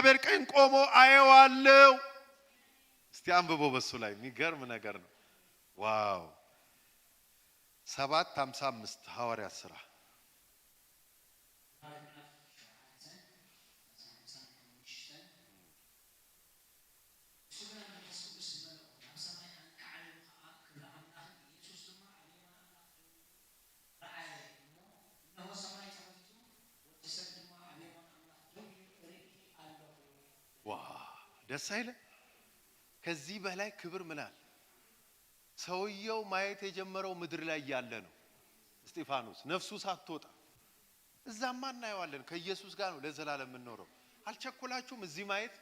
በእግዚአብሔር ቀኝ ቆሞ አየዋለሁ። እስቲ አንብቦ በሱ ላይ የሚገርም ነገር ነው። ዋው 7:55 ሐዋርያት ሥራ ደስ አይለ ከዚህ በላይ ክብር ምናል? ሰውየው ማየት የጀመረው ምድር ላይ ያለ ነው። እስጢፋኖስ ነፍሱ ሳትወጣ እዛማ እናየዋለን። ከኢየሱስ ጋር ነው ለዘላለም የምንኖረው። አልቸኮላችሁም እዚህ ማየት?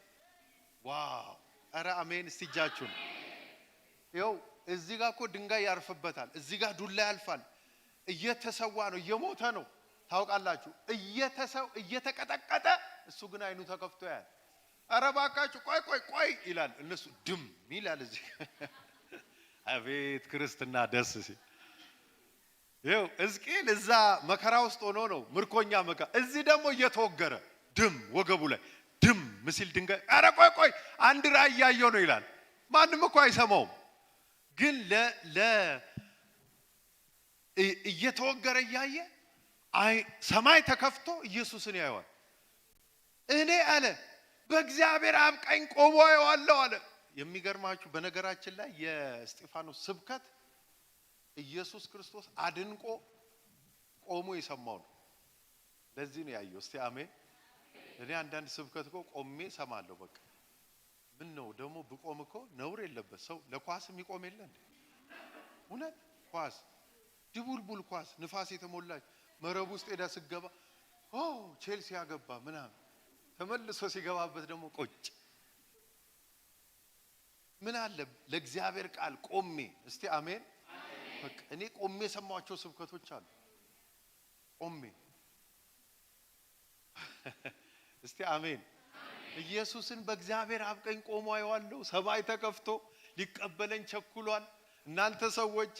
ዋው አረ አሜን። እስቲ እጃችሁን ይኸው እዚህ ጋር እኮ ድንጋይ ያርፍበታል። እዚህ ጋር ዱላ ያልፋል። እየተሰዋ ነው፣ እየሞተ ነው። ታውቃላችሁ እየተቀጠቀጠ እሱ ግን አይኑ ተከፍቶ ያያል። አረ ባካችሁ ቆይ ይላል። እነሱ ድም ይላል። እዚህ አቤት ክርስትና ደስ ሲል ይኸው ሕዝቅኤል እዛ መከራ ውስጥ ሆኖ ነው ምርኮኛ መካ። እዚህ ደግሞ እየተወገረ ድም ወገቡ ላይ ድም ምስል ድንጋይ። አረ ቆይ አንድ ራእይ ያየው ነው ይላል። ማንም እኮ አይሰማውም። ግን እየተወገረ እያየ ሰማይ ተከፍቶ ኢየሱስን ያየዋል። እኔ አለ በእግዚአብሔር አብ ቀኝ ቆሞ አየዋለሁ አለ። የሚገርማችሁ በነገራችን ላይ የእስጢፋኖስ ስብከት ኢየሱስ ክርስቶስ አድንቆ ቆሞ የሰማው ነው። ለዚህ ነው ያየው። እስቲ አሜን። እኔ አንዳንድ ስብከት እኮ ቆሜ ሰማለሁ። በቃ ምን ነው ደግሞ ብቆም እኮ ነውር የለበት ሰው ለኳስ የሚቆም የለ እንዴ? እውነት ኳስ ድቡልቡል ኳስ ንፋስ የተሞላች መረብ ውስጥ ሄዳ ስገባ ቼልሲ ያገባ ምናምን ተመልሶ ሲገባበት ደግሞ ቆጭ ምን አለ ለእግዚአብሔር ቃል ቆሜ። እስቲ አሜን። በቃ እኔ ቆሜ ሰማቸው ስብከቶች አሉ። ቆሜ እስቲ አሜን። ኢየሱስን በእግዚአብሔር አብ ቀኝ ቆሞ አየዋለሁ። ሰማይ ተከፍቶ ሊቀበለኝ ቸኩሏል። እናንተ ሰዎች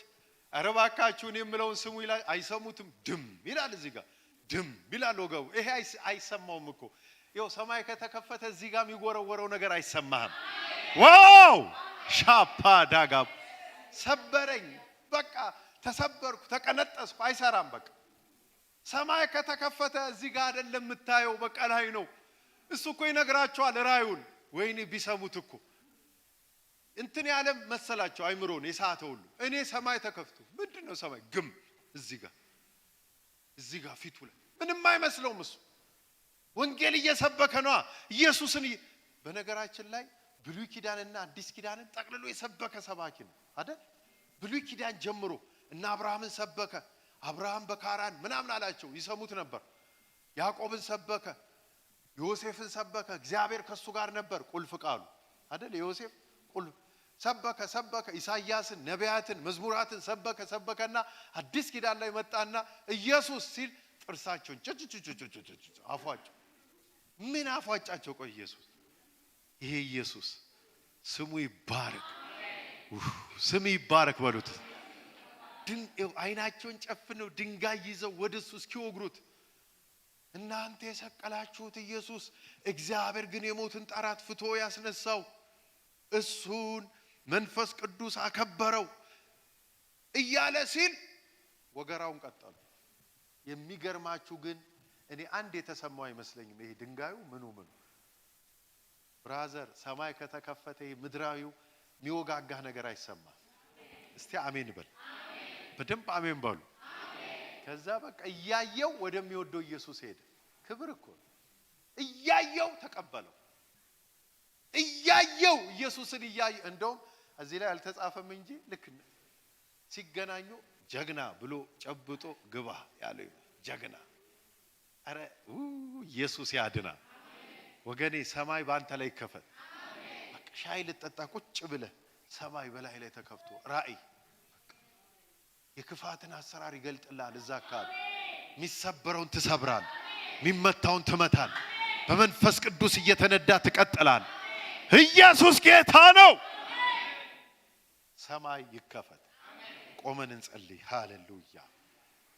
ኧረ እባካችሁን የምለውን ስሙ ይላል። አይሰሙትም። ድም ይላል። እዚህ ጋር ድም ይላል ወገቡ። ይሄ አይሰማውም እኮ ይኸው ሰማይ ከተከፈተ እዚህ ጋር የሚወረወረው ነገር አይሰማህም። ዋው ሻፓ ዳጋ ሰበረኝ። በቃ ተሰበርኩ፣ ተቀነጠስኩ። አይሰራም። በቃ ሰማይ ከተከፈተ እዚህ ጋር አይደለም የምታየው፣ በቃ ላይ ነው። እሱ እኮ ይነግራቸዋል ራዩን። ወይኔ ቢሰሙት እኮ እንትን ያለ መሰላቸው አይምሮን የሳተ ሁሉ። እኔ ሰማይ ተከፍቶ ምንድነው ሰማይ ግም እዚህ ጋር ፊቱ ላይ ምንም አይመስለውም። እሱ ወንጌል እየሰበከ ነው ኢየሱስን። በነገራችን ላይ ብሉይ ኪዳንና አዲስ ኪዳንን ጠቅልሎ የሰበከ ሰባኪ ነው አይደል? ብሉይ ኪዳን ጀምሮ እና አብርሃምን ሰበከ። አብርሃም በካራን ምናምን አላቸው፣ ይሰሙት ነበር። ያዕቆብን ሰበከ፣ ዮሴፍን ሰበከ። እግዚአብሔር ከሱ ጋር ነበር። ቁልፍ ቃሉ አይደል? ዮሴፍ ቁልፍ ሰበከ። ኢሳይያስን፣ ነቢያትን፣ መዝሙራትን ሰበከና አዲስ ኪዳን ላይ መጣና ኢየሱስ ሲል ጥርሳቸውን አፏቸው። ምን አፏጫቸው? ቆይ ኢየሱስ ይሄ ኢየሱስ ስሙ ይባረክ፣ ስሙ ይባረክ በሉት። አይናቸውን ጨፍነው ድንጋይ ይዘው ወደሱ እስኪወግሩት እናንተ የሰቀላችሁት ኢየሱስ እግዚአብሔር ግን የሞትን ጣራት ፍቶ ያስነሳው እሱን መንፈስ ቅዱስ አከበረው እያለ ሲል ወገራውን ቀጠሉ። የሚገርማችሁ ግን እኔ አንድ የተሰማው አይመስለኝም። ይሄ ድንጋዩ ምኑ ብራዘር ሰማይ ከተከፈተ ምድራዊው የሚወጋጋህ ነገር አይሰማም። እስቲ አሜን በል። በደንብ አሜን በሉ። ከዛ በቃ እያየው ወደሚወደው ኢየሱስ ሄደ። ክብር እኮ እያየው ተቀበለው። እያየው ኢየሱስን እያየ እንደውም እዚህ ላይ አልተጻፈም እንጂ ልክ ሲገናኙ ጀግና ብሎ ጨብጦ ግባ ያለው ጀግና። አረ ኢየሱስ ያድና ወገኔ። ሰማይ ባንተ ላይ ይከፈት። በቃ ሻይ ልጠጣ ቁጭ ብለ ሰማይ በላይ ላይ ተከፍቶ ራእይ የክፋትን አሰራር ይገልጥላል። እዛ አካባቢ የሚሰበረውን ትሰብራል፣ የሚመታውን ትመታል። በመንፈስ ቅዱስ እየተነዳ ትቀጥላል። ኢየሱስ ጌታ ነው። ሰማይ ይከፈት። ቆመን እንጸልይ። ሃሌሉያ።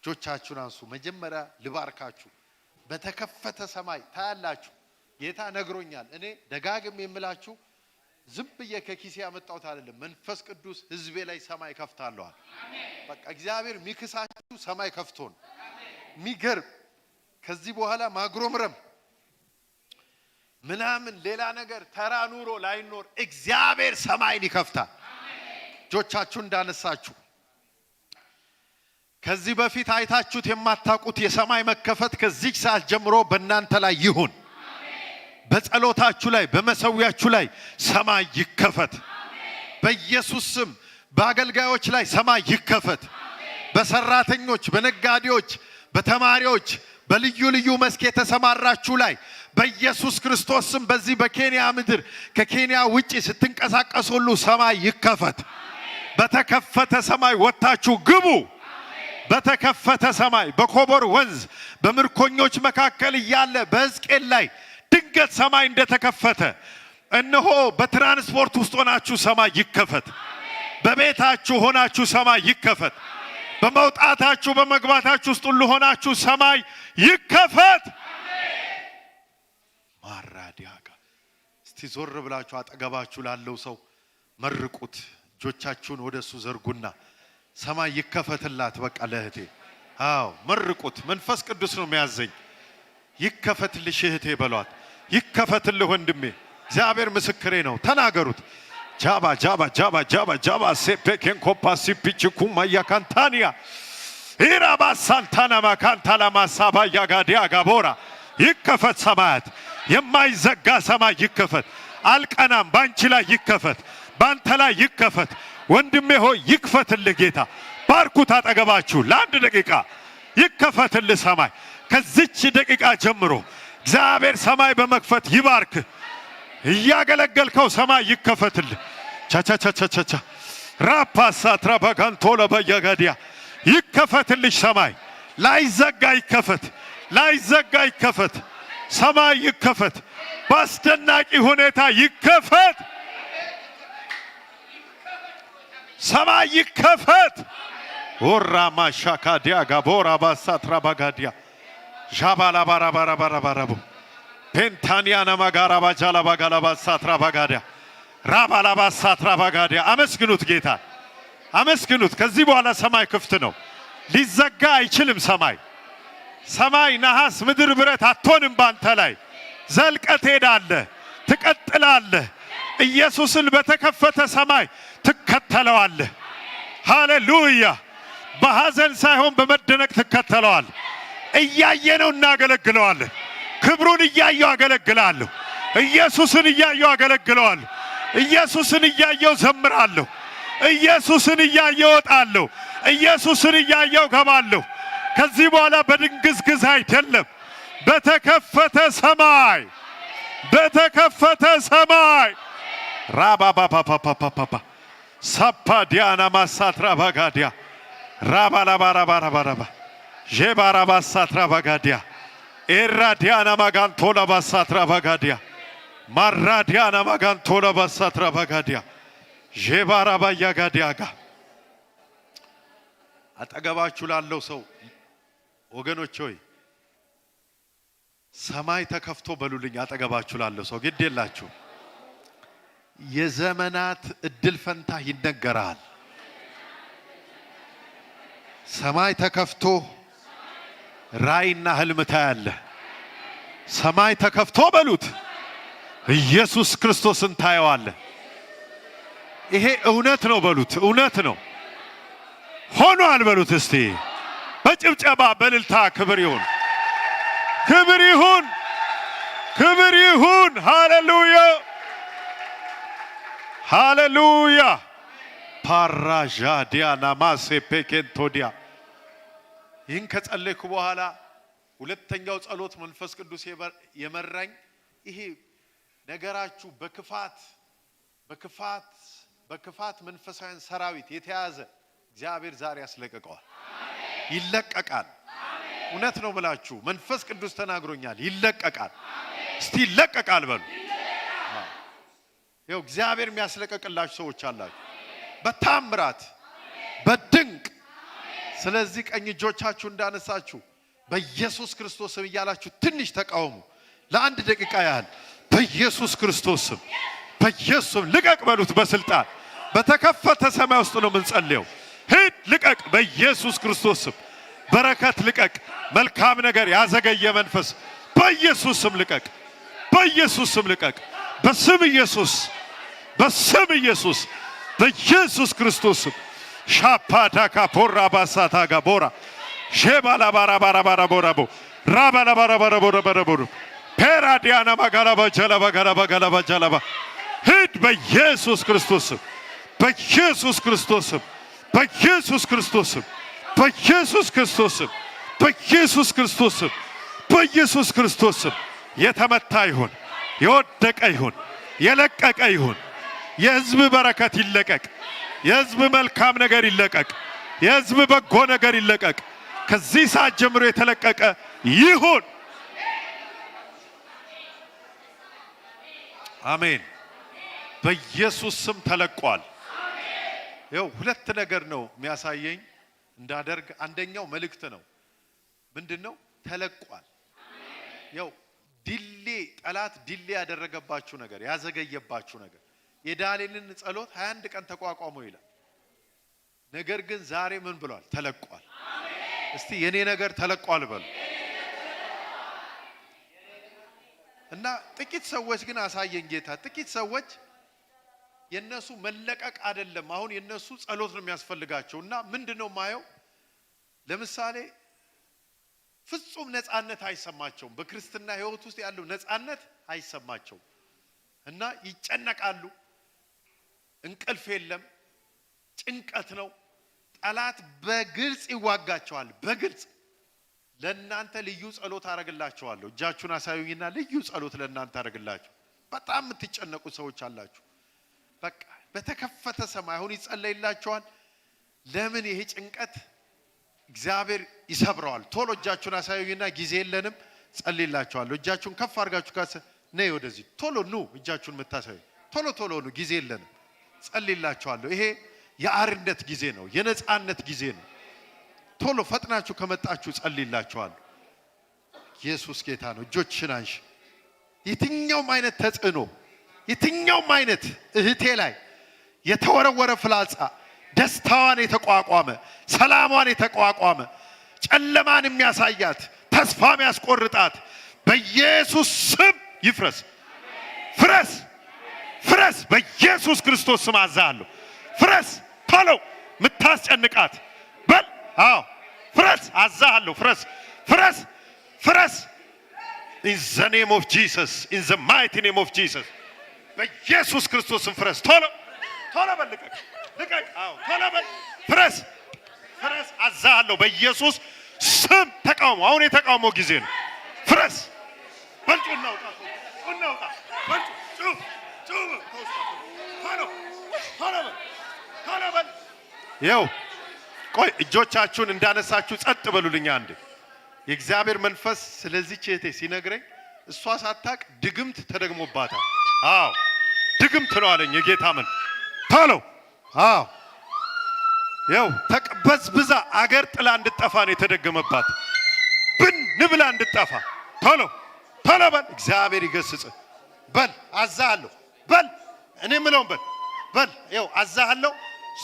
እጆቻችሁን አንሱ። መጀመሪያ ልባርካችሁ። በተከፈተ ሰማይ ታያላችሁ። ጌታ ነግሮኛል። እኔ ደጋግም የምላችሁ ዝም ብዬ ከኪሴ ያመጣሁት አይደለም። መንፈስ ቅዱስ ህዝቤ ላይ ሰማይ ከፍታለሁ። በቃ እግዚአብሔር ሚክሳችሁ ሰማይ ከፍቶን ሚገርም ከዚህ በኋላ ማግሮምረም ምናምን ሌላ ነገር ተራ ኑሮ ላይኖር እግዚአብሔር ሰማይን ይከፍታል። እጆቻችሁ እንዳነሳችሁ ከዚህ በፊት አይታችሁት የማታውቁት የሰማይ መከፈት ከዚህ ሰዓት ጀምሮ በእናንተ ላይ ይሁን። በጸሎታችሁ ላይ በመሰዊያችሁ ላይ ሰማይ ይከፈት በኢየሱስ ስም። በአገልጋዮች ላይ ሰማይ ይከፈት። በሰራተኞች፣ በነጋዴዎች፣ በተማሪዎች፣ በልዩ ልዩ መስክ የተሰማራችሁ ላይ በኢየሱስ ክርስቶስ ስም በዚህ በኬንያ ምድር ከኬንያ ውጪ ስትንቀሳቀሱ ሁሉ ሰማይ ይከፈት። በተከፈተ ሰማይ ወጣችሁ ግቡ። በተከፈተ ሰማይ በኮቦር ወንዝ በምርኮኞች መካከል እያለ በሕዝቅኤል ላይ ድንገት ሰማይ እንደተከፈተ እነሆ በትራንስፖርት ውስጥ ሆናችሁ ሰማይ ይከፈት። በቤታችሁ ሆናችሁ ሰማይ ይከፈት። በመውጣታችሁ በመግባታችሁ ውስጥ ሁሉ ሆናችሁ ሰማይ ይከፈት። ማራዲያጋ እስቲ ዞር ብላችሁ አጠገባችሁ ላለው ሰው መርቁት። እጆቻችሁን ወደሱ ዘርጉና ሰማይ ይከፈትላት። በቃ ለእህቴ አዎ መርቁት። መንፈስ ቅዱስ ነው የሚያዘኝ። ይከፈትልሽ እህቴ በሏት። ይከፈትልህ ወንድሜ። እግዚአብሔር ምስክሬ ነው። ተናገሩት። ጃባ ጃባ ጃባ ጃባ ጃባ ሴፔኬን ኮፓሲ ፒችኩማ ያካንታኒያ ኢራባ ሳንታና ማካንታላ ማሳባ ያጋዲያ ጋቦራ ይከፈት። ሰማያት የማይዘጋ ሰማይ ይከፈት። አልቀናም። ባንቺ ላይ ይከፈት። ባንተ ላይ ይከፈት። ወንድሜ ሆይ ይክፈትልህ ጌታ። ባርኩት። አጠገባችሁ ለአንድ ደቂቃ ይከፈትልህ ሰማይ። ከዚች ደቂቃ ጀምሮ እግዚአብሔር ሰማይ በመክፈት ይባርክ። እያገለገልከው ሰማይ ይከፈትልህ። ቻቻቻቻቻ ራፓሳ ትራባጋንቶ ለበየጋዲያ ይከፈትልሽ ሰማይ። ላይዘጋ ይከፈት። ላይዘጋ ይከፈት። ሰማይ ይከፈት። በአስደናቂ ሁኔታ ይከፈት። ሰማይ ይከፈት። ወራማ ሻካዲያ ጋቦራ ባሳትራ ባጋዲያ ጃባላ ባራባራባራባራቡ ፔንታኒያና ማጋራ ባጃላ ባጋላ ባሳትራ ባጋዲያ ራባላ ባሳትራ ባጋዲያ። አመስግኑት ጌታ አመስግኑት። ከዚህ በኋላ ሰማይ ክፍት ነው። ሊዘጋ አይችልም። ሰማይ ነሐስ ምድር ብረት አትሆንም። ባንተ ላይ ዘልቀት ሄዳለህ፣ ትቀጥላለህ። ኢየሱስን በተከፈተ ሰማይ ትከተለዋለህ። ሃሌሉያ። በሐዘን ሳይሆን በመደነቅ ትከተለዋለህ። እያየነው እናገለግለዋለን። ክብሩን እያየው አገለግላለሁ። ኢየሱስን እያየው አገለግለዋለሁ። ኢየሱስን እያየው ዘምራለሁ። ኢየሱስን እያየው ወጣለሁ። ኢየሱስን እያየው ገባለሁ። ከዚህ በኋላ በድንግዝግዝ አይደለም። በተከፈተ ሰማይ በተከፈተ ሰማይ ራባባባባባባ ሳፓዲያና ማሳትራ ባጋዲያ ራባላባራባራባራባ ጄባራባሳትራ ባጋዲያ ኤራዲያና ማጋንቶላ ባሳትራ ባጋዲያ ማራዲያና ማጋንቶላ ባሳትራ ባጋዲያ ጄባራባያጋዲያጋ። አጠገባችሁ ላለው ሰው ወገኖች ሆይ ሰማይ ተከፍቶ በሉልኝ። አጠገባችሁ ላለው ሰው ግድ የላችሁ የዘመናት እድል ፈንታ ይነገራል። ሰማይ ተከፍቶ ራእይና ህልም ታያለህ። ሰማይ ተከፍቶ በሉት ኢየሱስ ክርስቶስን ታየዋለህ። ይሄ እውነት ነው በሉት። እውነት ነው ሆኗል በሉት። እስቲ በጭብጨባ በእልልታ ክብር ይሁን፣ ክብር ይሁን፣ ክብር ይሁን። ሃሌሉያ ሃሌሉያ። ፓራጃዲያ ናማሴ ፔኬንቶዲያ። ይህን ከጸለይኩ በኋላ ሁለተኛው ጸሎት መንፈስ ቅዱስ የመራኝ ይሄ ነገራችሁ በክፋት መንፈሳውያን ሰራዊት የተያዘ እግዚአብሔር ዛሬ ያስለቀቀዋል። ይለቀቃል። እውነት ነው ብላችሁ መንፈስ ቅዱስ ተናግሮኛል። ይለቀቃል። እስቲ ይለቀቃል በሉ። ይኸው እግዚአብሔር የሚያስለቀቅላችሁ ሰዎች አላችሁ በታምራት በድንቅ። ስለዚህ ቀኝ እጆቻችሁ እንዳነሳችሁ በኢየሱስ ክርስቶስ እያላችሁ ትንሽ ተቃውሙ። ለአንድ ደቂቃ ያህል በኢየሱስ ክርስቶስ ስም በኢየሱስ ልቀቅ በሉት። በስልጣን በተከፈተ ሰማይ ውስጥ ነው የምንጸልየው። ሂድ ልቀቅ በኢየሱስ ክርስቶስ ስም። በረከት ልቀቅ። መልካም ነገር ያዘገየ መንፈስ በኢየሱስ ስም ልቀቅ። በኢየሱስ ስም ልቀቅ። በስም ኢየሱስ በስም ኢየሱስ በኢየሱስ ክርስቶስ ስም ሻፓታካ ፖራ ባሳታ ጋቦራ ሼባላ ባራ ባራ ባራ ቦራቦ ራባላ ባራ ባራ ቦራ ባራ ቦራ ፔራዲያና ማጋላባ ጀላባ ጋላባ ጋላባ ጀላባ ሂድ በኢየሱስ ክርስቶስ ስም በኢየሱስ ክርስቶስ ስም በኢየሱስ ክርስቶስ ስም በኢየሱስ ክርስቶስ ስም በኢየሱስ ክርስቶስ ስም በኢየሱስ ክርስቶስ ስም የተመታ ይሁን፣ የወደቀ ይሁን፣ የለቀቀ ይሁን። የሕዝብ በረከት ይለቀቅ። የሕዝብ መልካም ነገር ይለቀቅ። የሕዝብ በጎ ነገር ይለቀቅ። ከዚህ ሰዓት ጀምሮ የተለቀቀ ይሁን። አሜን። በኢየሱስ ስም ተለቋል። ይኸው ሁለት ነገር ነው የሚያሳየኝ እንዳደርግ። አንደኛው መልእክት ነው። ምንድነው? ተለቋል። ይኸው ዲሌ ጠላት ዲሌ ያደረገባችሁ ነገር፣ ያዘገየባችሁ ነገር የዳንኤልን ጸሎት 21 ቀን ተቋቋመው ይላል። ነገር ግን ዛሬ ምን ብሏል? ተለቋል። እስቲ የኔ ነገር ተለቋል በሉ። እና ጥቂት ሰዎች ግን አሳየን ጌታ። ጥቂት ሰዎች የነሱ መለቀቅ አይደለም፣ አሁን የነሱ ጸሎት ነው የሚያስፈልጋቸው። እና ምንድነው ማየው? ለምሳሌ ፍጹም ነፃነት አይሰማቸውም። በክርስትና ሕይወት ውስጥ ያለው ነፃነት አይሰማቸውም እና ይጨነቃሉ። እንቅልፍ የለም፣ ጭንቀት ነው። ጠላት በግልጽ ይዋጋቸዋል። በግልጽ ለእናንተ ልዩ ጸሎት አረግላችኋለሁ። እጃችሁን አሳዩኝና ልዩ ጸሎት ለእናንተ አረግላችሁ። በጣም የምትጨነቁ ሰዎች አላችሁ። በቃ በተከፈተ ሰማይ አሁን ይጸለይላችኋል። ለምን ይሄ ጭንቀት እግዚአብሔር ይሰብረዋል። ቶሎ እጃችሁን አሳዩኝና ጊዜ የለንም፣ ጸልይላችኋለሁ። እጃችሁን ከፍ አድርጋችሁ ነይ ወደዚህ ቶሎ ኑ። እጃችሁን የምታሳዩ ቶሎ ቶሎ ኑ፣ ጊዜ የለንም። ጸልይላችኋለሁ። ይሄ የአርነት ጊዜ ነው፣ የነፃነት ጊዜ ነው። ቶሎ ፈጥናችሁ ከመጣችሁ ጸልይላችኋለሁ። ኢየሱስ ጌታ ነው። እጆችሽን አንሺ። የትኛውም አይነት ተጽዕኖ፣ የትኛውም አይነት እህቴ ላይ የተወረወረ ፍላጻ ደስታዋን የተቋቋመ፣ ሰላሟን የተቋቋመ፣ ጨለማን የሚያሳያት፣ ተስፋ የሚያስቆርጣት በኢየሱስ ስም ይፍረስ። ፍረስ፣ ፍረስ። በኢየሱስ ክርስቶስ ስም አዛለሁ። ፍረስ። ቶሎ ምታስጨንቃት በል። አዎ ፍረስ፣ አዛለሁ። ፍረስ፣ ፍረስ፣ ፍረስ። in the name of Jesus, in the mighty name of Jesus። በኢየሱስ ክርስቶስ ስም ፍረስ። ቶሎ ቶሎ በል። ልቀቅ፣ ልቀቅ። አዎ ቶሎ በል። ፍረስ፣ ፍረስ። አዛለሁ። በኢየሱስ ስም ተቃውሞ፣ አሁን የተቃውሞ ጊዜ ነው። ፍረስ። በልጩ እናውጣ፣ እናውጣ። በልጩ ጩፍ፣ ጩፍ። ቶሎ ቶሎ በል፣ ቶሎ በል። ይኸው ቆይ፣ እጆቻችሁን እንዳነሳችሁ ጸጥ በሉልኝ አንዴ። የእግዚአብሔር መንፈስ ስለዚህ እህቴ ሲነግረኝ እሷ ሳታቅ ድግምት ተደግሞባታል። አዎ ድግምት ነው አለኝ የጌታ ምን ቶሎ። አዎ ይኸው ተቅበዝብዛ አገር ጥላ እንድጠፋ ነው የተደገመባት። ብን ንብላ እንድጠፋ። ቶሎ ቶሎ በል። እግዚአብሔር ይገስጽ። በል አዛሃለሁ። በል እኔ ምለውን በል በል። ይኸው አዛሃለሁ።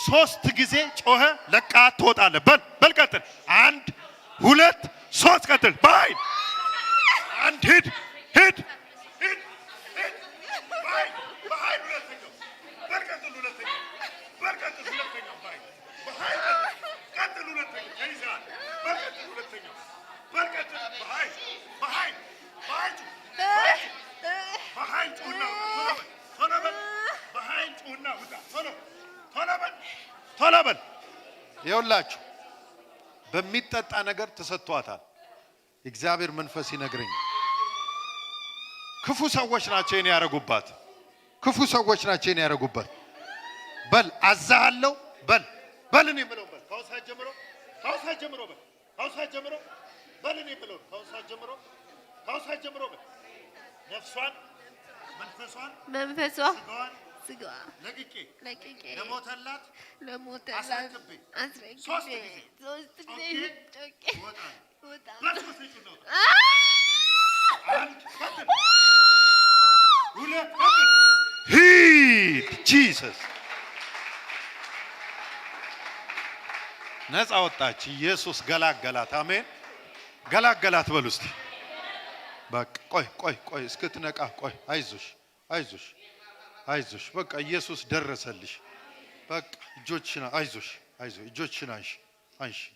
3 ጊዜ ጮኸ ለቃት ትወጣለህ። በል በል። ቀጥል። 1 2 3 ቀጥል። ባይ አንድ ሂድ ሂድ ሂድ ሂድ። ባይ ባይ። ሁለተኛው በል ቀጥል። ሁለተኛው በል ቀጥል። ሁለተኛው ባይ ባይ ቀጥል። ሁለተኛው ይዛል። በል ቀጥል። ሁለተኛው በል ቀጥል። ባይ ባይ ባይ ባይ ጩና ቶሎ በል። ባይ ጩና ውጣ። ቶሎ ቶሎ በል፣ ቶሎ በል። ይኸውላችሁ በሚጠጣ ነገር ተሰጥቷታል። እግዚአብሔር መንፈስ ይነግረኝ። ክፉ ሰዎች ናቸው የኔ ያረጉባት። ክፉ ሰዎች ናቸው የኔ ያረጉባት። በል አዛሃለሁ። በል በል። እኔ የምለው በል። ከአሁን ሰዓት ጀምሮ፣ ከአሁን ሰዓት ጀምሮ በል። ከአሁን ሰዓት ጀምሮ በል። እኔ የምለው ከአሁን ሰዓት ጀምሮ፣ ከአሁን ሰዓት ጀምሮ በል። ነፍሷን፣ መንፈሷን፣ ስጋዋን ለቅቄ ለሞተላት አስረክቤ 3 ጊዜ ጮኬ ወጣ። ሂድ ጂሰስ ነፃ ወጣች። ኢየሱስ ገላገላት። አሜን። ገላገላት በሉ እስቲ። በቃ ቆይ እስክትነቃ ቆይ። አይዞሽ በቃ ኢየሱስ ደረሰልሽ። በቃ እጆችሽን አይዞሽ እጆችሽን አንሺ።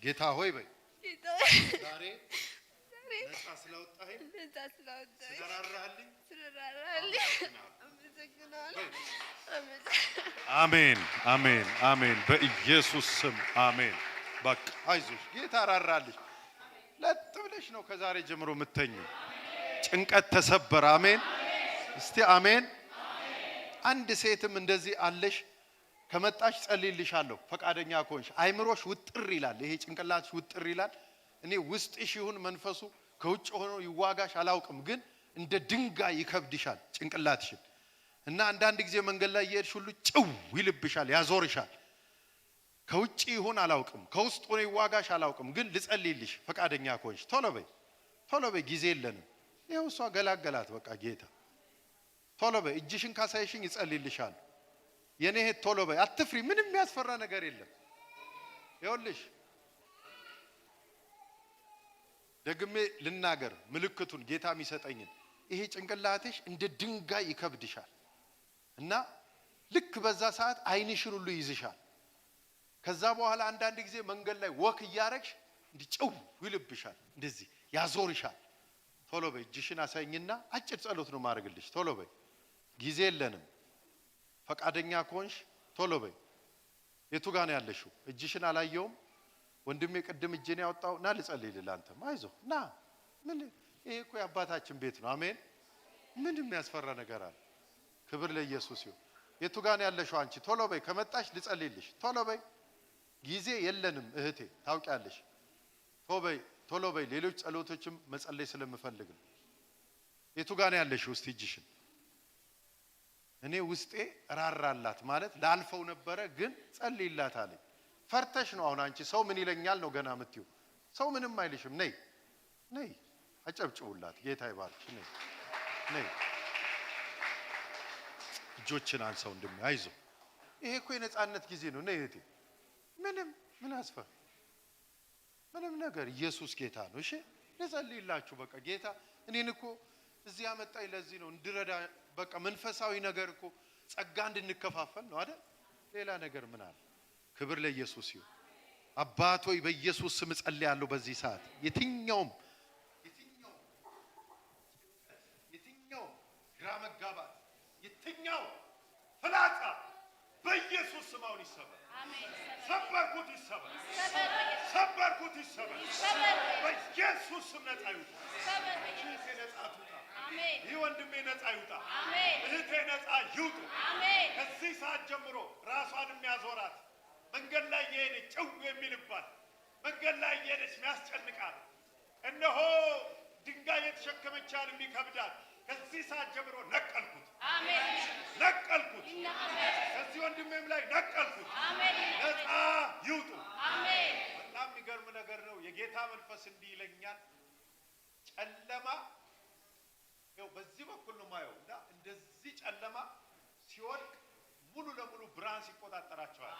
ጌታ ሆይ በይ። ዛሬ ነፃ ስለወጣኸኝ ስለራራህልኝ አሜን በኢየሱስ ስም አሜን። በቃ አይዞሽ ጌታ ራራልሽ። ለጥ ብለሽ ነው ከዛሬ ጀምሮ የምትተኚው። ጭንቀት ተሰበረ። አሜን እስቲ አሜን። አንድ ሴትም እንደዚህ አለሽ ከመጣሽ ጸልይልሻለሁ ፈቃደኛ ከሆንሽ። አይምሮሽ ውጥር ይላል፣ ይሄ ጭንቅላትሽ ውጥር ይላል። እኔ ውስጥሽ ይሁን መንፈሱ ከውጭ ሆኖ ይዋጋሽ አላውቅም፣ ግን እንደ ድንጋይ ይከብድሻል ጭንቅላትሽን እና አንዳንድ ጊዜ መንገድ ላይ እየሄድሽ ሁሉ ጭው ይልብሻል፣ ያዞርሻል። ከውጭ ይሁን አላውቅም፣ ከውስጥ ሆኖ ይዋጋሽ አላውቅም፣ ግን ልጸልይልሽ ፈቃደኛ ከሆንሽ ቶሎ በይ ጊዜ የለንም። ይኸው እሷ ገላገላት። በቃ ጌታ ቶሎ በይ እጅሽን ካሳይሽኝ ይጸልይልሻል። የኔ እህት ቶሎ በይ አትፍሪ፣ ምንም የሚያስፈራ ነገር የለም። ይኸውልሽ ደግሜ ልናገር ምልክቱን ጌታ የሚሰጠኝን፣ ይሄ ጭንቅላትሽ እንደ ድንጋይ ይከብድሻል እና ልክ በዛ ሰዓት አይንሽን ሁሉ ይይዝሻል። ከዛ በኋላ አንዳንድ ጊዜ መንገድ ላይ ወክ እያረግሽ እንዲህ ጭው ይልብሻል፣ እንደዚህ ያዞርሻል። ቶሎ በይ እጅሽን አሳይኝና አጭር ጸሎት ነው ማድረግልሽ። ቶሎ በይ ጊዜ የለንም። ፈቃደኛ ከሆንሽ ቶሎ በይ። የቱ ጋር ነው ያለሽው? እጅሽን አላየውም ወንድሜ። ቅድም እጄን ያወጣው ና ልጸልይልህ። አንተም አይዞህ ና። ምን ይሄ እኮ የአባታችን ቤት ነው። አሜን። ምን የሚያስፈራ ነገር አለ? ክብር ለኢየሱስ ይሁን። የቱ ጋር ነው ያለሽው አንቺ? ቶሎ በይ ከመጣሽ ልጸልይልሽ። ቶሎ በይ ጊዜ የለንም እህቴ፣ ታውቂያለሽ። ቶሎ በይ ሌሎች ጸሎቶችም መጸለይ ስለምፈልግ ነው። የቱ ጋር ነው ያለሽው? እስቲ እጅሽን። እኔ ውስጤ ራራላት ማለት ላልፈው ነበረ፣ ግን ጸልይላት አለኝ። ፈርተሽ ነው አሁን አንቺ። ሰው ምን ይለኛል ነው ገና የምትይው። ሰው ምንም አይልሽም። ነይ አጨብጭቡላት። ጌታ ይባርክሽ። ነይ እጆችን አንሳው እንደምን አይዞ። ይሄ እኮ የነጻነት ጊዜ ነው። ነይ እህቴ። ምን አስፈር ምንም ነገር። ኢየሱስ ጌታ ነው። እሺ ልጸልይላችሁ። በቃ ጌታ እኔን እኮ እዚህ ያመጣኝ ለዚህ ነው፣ እንድረዳ። በቃ መንፈሳዊ ነገር እኮ ጸጋ እንድንከፋፈል ነው አይደል? ሌላ ነገር ምን አለ? ክብር ለኢየሱስ ይሁን። አባት ሆይ በኢየሱስ ስም ጸልያለሁ። በዚህ ሰዓት የትኛውም ግራ መጋባት፣ የትኛው ፍላጻ በኢየሱስ ስም አሁን ይሰበር። ሰበርኩት፣ ይሰበር። በኢየሱስ ስም ነፃ ይውጣ። እህቴ ነፃ ትውጣ። ይህ ወንድሜ ነፃ ይውጣ። እህቴ ነፃ ይውጡ። ከዚህ ሰዓት ጀምሮ ራሷን የሚያዞራት መንገድ ላይ የሄደች ጭው የሚልባት መንገድ ላይ የሄደች የሚያስጨንቃት እነሆ ድንጋይ የተሸከመቻል የሚከብዳት ከዚህ ሰዓት ጀምሮ ነቀልኩት። ከዚህ ወንድሜም ላይ ነቀልኩት። ነፃ ይውጡ። በጣም የሚገርም ነገር ነው። የጌታ መንፈስ እንዲህ ይለኛል፣ ጨለማ ይኸው በዚህ በኩል ነው ማየው እና እንደዚህ ጨለማ ሲወድቅ ሙሉ ለሙሉ ብርሃን ሲቆጣጠራቸዋል።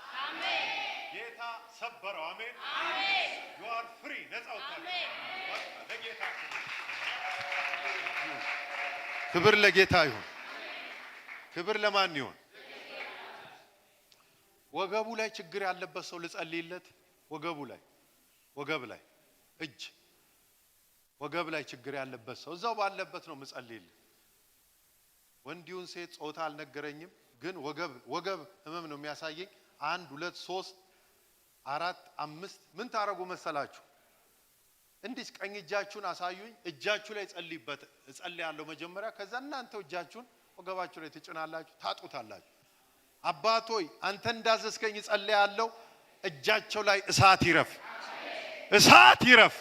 ጌታ ሰበረው። አሜን። you are free። ነፃ ወጣችሁ። ለጌታ ክብር ለጌታ ይሁን። ክብር ለማን ይሁን? ወገቡ ላይ ችግር ያለበት ሰው ልጸልይለት። ወገብ ላይ እጅ ወገብ ላይ ችግር ያለበት ሰው እዛው ባለበት ነው ምጸልይልህ። ወንዲውን ሴት ጾታ አልነገረኝም፣ ግን ወገብ ህመም ነው የሚያሳየኝ። 1 2 3 4 5 ምን ታረጉ መሰላችሁ? እንዲህ ቀኝ እጃችሁን አሳዩኝ። እጃችሁ ላይ እጸልያለሁ መጀመሪያ። ከዛ እናንተ እጃችሁን ወገባችሁ ላይ ትጭናላችሁ፣ ታጡታላችሁ። አባቶይ አንተ እንዳዘዝከኝ እጸልያለሁ። እጃቸው ላይ እሳት ይረፍ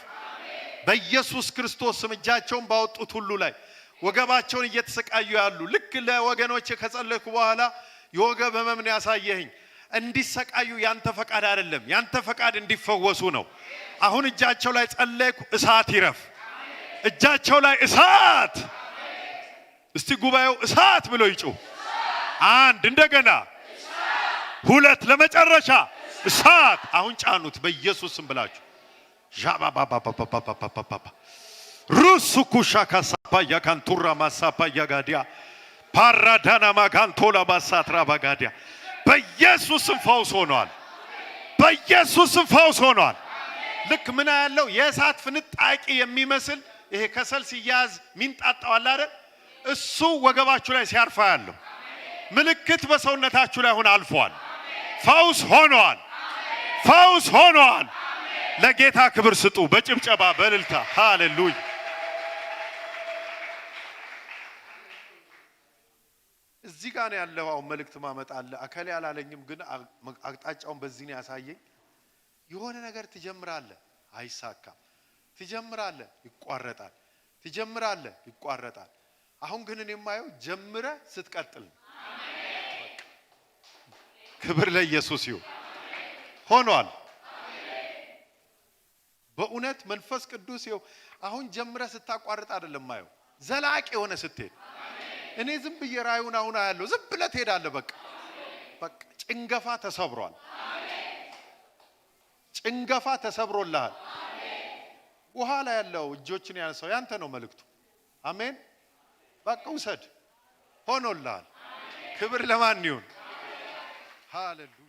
በኢየሱስ ክርስቶስ ስም። እጃቸውን ባወጡት ሁሉ ላይ ወገባቸውን እየተሰቃዩ ያሉ ልክ ለወገኖቼ ከጸለይኩ በኋላ የወገብ ህመም ነው ያሳየኸኝ። እንዲሰቃዩ ያንተ ፈቃድ አይደለም፣ ያንተ ፈቃድ እንዲፈወሱ ነው። አሁን እጃቸው ላይ ጸለይኩ። እሳት እጃቸው ላይ እሳት እስቲ ጉባኤው እሳት ብሎ ይጮህ አንድ እንደገና ሁለት ለመጨረሻ እሳት አሁን ጫኑት በኢየሱስ ስም ብላችሁ ጃባባባባባባባባ ሩሱኩሻ ካሳፓ ያካንቱራ ማሳፓ ያጋዲያ ፓራዳና ማጋንቶላ ባሳትራ ባጋዲያ በኢየሱስ ስም ፈውስ ሆኗል በኢየሱስ ስም ፈውስ ሆኗል ልክ ምን ያለው የእሳት ፍንጣቂ የሚመስል ይሄ ከሰል ሲያዝ ሚንጣጣው አለ አይደል እሱ ወገባችሁ ላይ ሲያርፋ ያለው ምልክት በሰውነታችሁ ላይ ሆነ አልፏል ፈውስ ሆኗል ፈውስ ሆኗል ለጌታ ክብር ስጡ በጭብጨባ በእልልታ ሃሌሉያ እዚህ ጋር ነው ያለው አሁን መልእክት ማመጣለ አከለ ያላለኝም ግን አቅጣጫውን በዚህ ነው ያሳየኝ የሆነ ነገር ትጀምራለህ አይሳካም ትጀምራለህ ይቋረጣል ትጀምራለህ ይቋረጣል አሁን ግን እኔ የማየው ጀምረ ስትቀጥል አሜን ክብር ለኢየሱስ ይሁን ሆኗል በእውነት መንፈስ ቅዱስ ይው አሁን ጀምረ ስታቋርጥ አይደለም ማየው ዘላቂ ሆነ ስትሄድ እኔ ዝም በየራዩን አሁን አያለው ዝም ብለ ትሄዳለህ በቃ ጭንገፋ ተሰብሯል ጭንገፋ ተሰብሮልሃል ውሃ ላይ ያለው እጆችን ያነሳው ያንተ ነው መልእክቱ አሜን በቃ ውሰድ ሆኖልሃል ክብር ለማን ይሁን ሃሌሉያ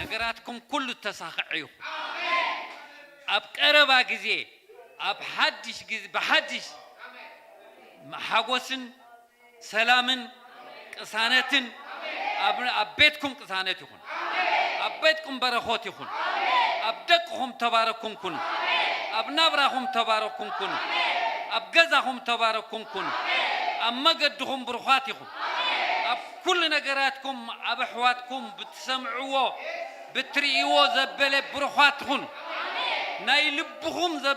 ነገራትኩም ኩሉ ተሳኽዑ ኣብ ቀረባ ግዜ ኣብ ሓድሽ ግዜ በሓድሽ ሓጎስን ሰላምን ቅሳነትን ኣብ ቤትኩም ቅሳነት ይኹን ኣብ ቤትኩም በረኾት ይኹን ኣብ ደቅኹም ተባረኩም ኩኑ ኣብ ናብራኹም ተባረኩም ኩኑ ኣብ ገዛኹም ተባረኩም ኩኑ ኣብ መገድኹም ብሩኻት ይኹን ኣብ ኩሉ ነገራትኩም ኣብ ኣሕዋትኩም ብትሰምዕዎ بتريو زبلة بروحاتهم ناي لبهم زب